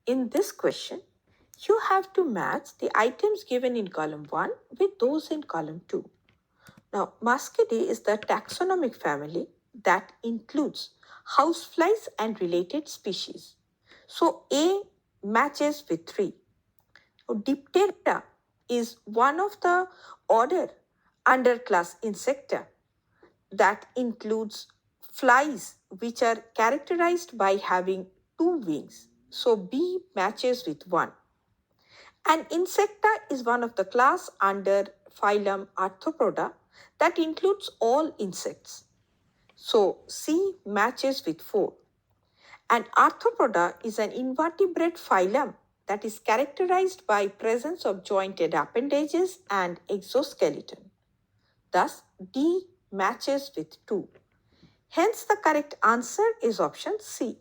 In this question, you have to match the items given in column 1 with those in column 2. Now, Muscidae is the taxonomic family that includes houseflies and related species. So, A matches with 3. Now, Diptera is one of the order underclass Insecta that includes flies which are characterized by having 2 wings. So, B matches with 1. And Insecta is one of the class under phylum Arthropoda that includes all insects. So C matches with 4. And Arthropoda is an invertebrate phylum that is characterized by presence of jointed appendages and exoskeleton. Thus D matches with 2. Hence the correct answer is option C.